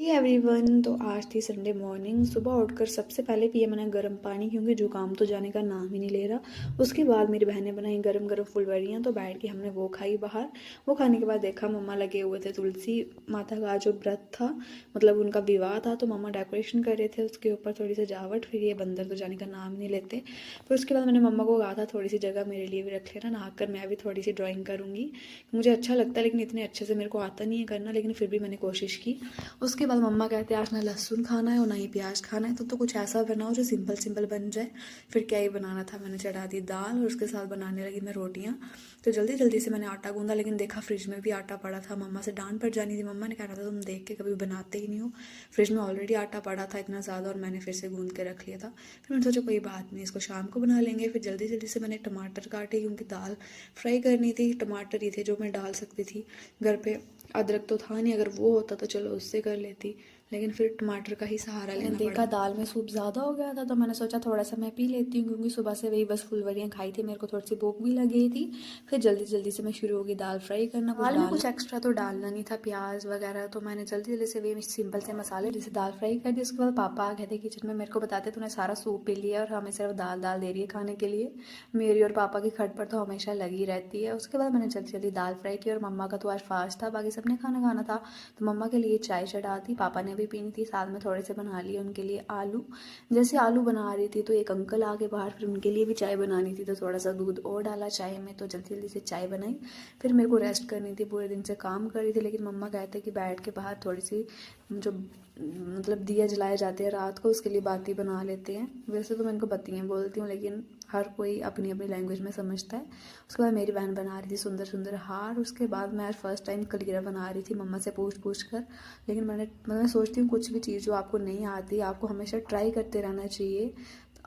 Everyone, तो आज थी संडे मॉर्निंग। सुबह उठकर सबसे पहले पिया मैंने गर्म पानी, क्योंकि जुकाम तो जाने का नाम ही नहीं ले रहा। उसके बाद मेरी बहनें बनाई गरम गरम फुलवरियाँ, तो बैठ के हमने वो खाई बाहर। वो खाने के बाद देखा मम्मा लगे हुए थे तुलसी माता का जो व्रत था, मतलब उनका विवाह था, तो मम्मा डेकोरेशन कर रहे थे उसके ऊपर थोड़ी सजावट। फिर ये बंदर तो जाने का नाम नहीं लेते। फिर उसके बाद मैंने मम्मा को कहा था थोड़ी सी जगह मेरे लिए भी रख लेना, नहाकर मैं भी थोड़ी सी ड्राइंग करूँगी। मुझे अच्छा लगता है, लेकिन इतने अच्छे से मेरे को आता नहीं है करना, लेकिन फिर भी मैंने कोशिश की। उसके बाद मम्मा कहते हैं आज ना लहसुन खाना है और ना ही प्याज खाना है, तो कुछ ऐसा बनाओ जो सिंपल सिंपल बन जाए। फिर क्या ही बनाना था, मैंने चढ़ा दी दाल और उसके साथ बनाने लगी मैं रोटियाँ। तो जल्दी जल्दी से मैंने आटा गूंदा, लेकिन देखा फ्रिज में भी आटा पड़ा था। मम्मा से डांट पड़ जानी थी, मम्मा ने कहना था तुम देख के कभी बनाते ही नहीं हो। फ्रिज में ऑलरेडी आटा पड़ा था इतना ज़्यादा, और मैंने फिर से गूंद के रख लिया था। फिर मैंने सोचा कोई बात नहीं, इसको शाम को बना लेंगे। फिर जल्दी जल्दी से मैंने टमाटर काटे, क्योंकि दाल फ्राई करनी थी। टमाटर ही थे जो मैं डाल सकती थी घर पे, अदरक तो था नहीं, अगर वो होता तो चलो उससे कर लेती, लेकिन फिर टमाटर का ही सहारा लेना देखा पड़ा। दाल में सूप ज़्यादा हो गया था, तो मैंने सोचा थोड़ा सा मैं पी लेती हूँ, क्योंकि सुबह से वही बस फुलवरियाँ खाई थी, मेरे को थोड़ी सी भूख भी लगी थी। फिर जल्दी जल्दी से मैं शुरू हो गई दाल फ्राई करना। दाल में कुछ एक्स्ट्रा तो डालना नहीं था, प्याज वगैरह, तो मैंने जल्दी जल्दी से वही सिंपल से मसाले जैसे दाल फ्राई कर दी। उसके बाद पापा आ गए थे किचन में, मेरे को बताते तूने सारा सूप पी लिया और हमें सिर्फ दाल दाल दे रही है खाने के लिए। मेरी और पापा की खटपट तो हमेशा लगी रहती है। उसके बाद मैंने जल्दी जल्दी दाल फ्राई की, और मम्मा का तो आज फास्ट था, बाकी सबने खाना खाना था, तो मम्मा के लिए चाय चढ़ा दी, पापा ने भी पीनी थी। साथ में थोड़े से बना लिए उनके लिए आलू। जैसे आलू बना रही थी तो एक अंकल आगे बाहर, फिर उनके लिए भी चाय बनानी थी, तो थोड़ा सा दूध और डाला चाय में, तो जल्दी जल्दी से चाय बनाई। फिर मेरे को रेस्ट करनी थी, पूरे दिन से काम कर रही थी, लेकिन मम्मा कहते कि बैठ के बाहर थोड़ी सी जो मतलब दिया जलाए जाते हैं रात को, उसके लिए बाती बना लेते हैं। वैसे तो मैं इनको बत्तियाँ बोलती हूँ, लेकिन हर कोई अपनी अपनी लैंग्वेज में समझता है। उसके बाद मेरी बहन बना रही थी सुंदर सुंदर हार। उसके बाद मैं आज फर्स्ट टाइम कलीरा बना रही थी मम्मा से पूछ कर। लेकिन मैं सोचती हूँ कुछ भी चीज़ जो आपको नहीं आती, आपको हमेशा ट्राई करते रहना चाहिए।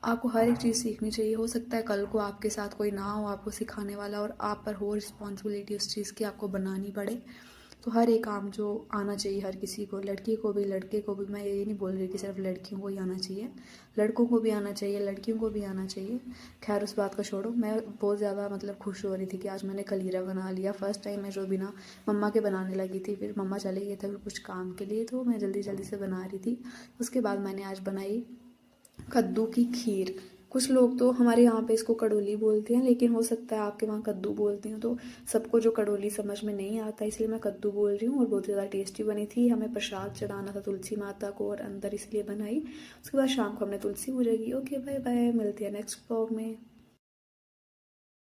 आपको हर एक चीज़ सीखनी चाहिए। हो सकता है कल को आपके साथ कोई ना हो आपको सिखाने वाला, और आप पर हो रिस्पॉन्सिबिलिटी उस चीज़ की, आपको बनानी पड़े। तो हर एक काम जो आना चाहिए हर किसी को, लड़की को भी लड़के को भी। मैं ये नहीं बोल रही कि सिर्फ लड़कियों को ही आना चाहिए, लड़कों को भी आना चाहिए, लड़कियों को भी आना चाहिए। खैर उस बात को छोड़ो, मैं बहुत ज़्यादा मतलब खुश हो रही थी कि आज मैंने कलीरा बना लिया फर्स्ट टाइम मैं, जो बिना मम्मा के बनाने लगी थी। फिर मम्मा चले गए थे फिर कुछ काम के लिए, तो मैं जल्दी जल्दी से बना रही थी। उसके बाद मैंने आज बनाई कद्दू की खीर। कुछ लोग तो हमारे यहाँ पे इसको कड़ोली बोलते हैं, लेकिन हो सकता है आपके वहाँ कद्दू बोलते हैं, तो सबको जो कड़ोली समझ में नहीं आता, इसलिए मैं कद्दू बोल रही हूँ। और बहुत ज़्यादा टेस्टी बनी थी। हमें प्रसाद चढ़ाना था तुलसी माता को और अंदर, इसलिए बनाई। उसके बाद शाम को हमने तुलसी पूजा की। ओके बाय बाय, मिलते हैं नेक्स्ट ब्लॉग में।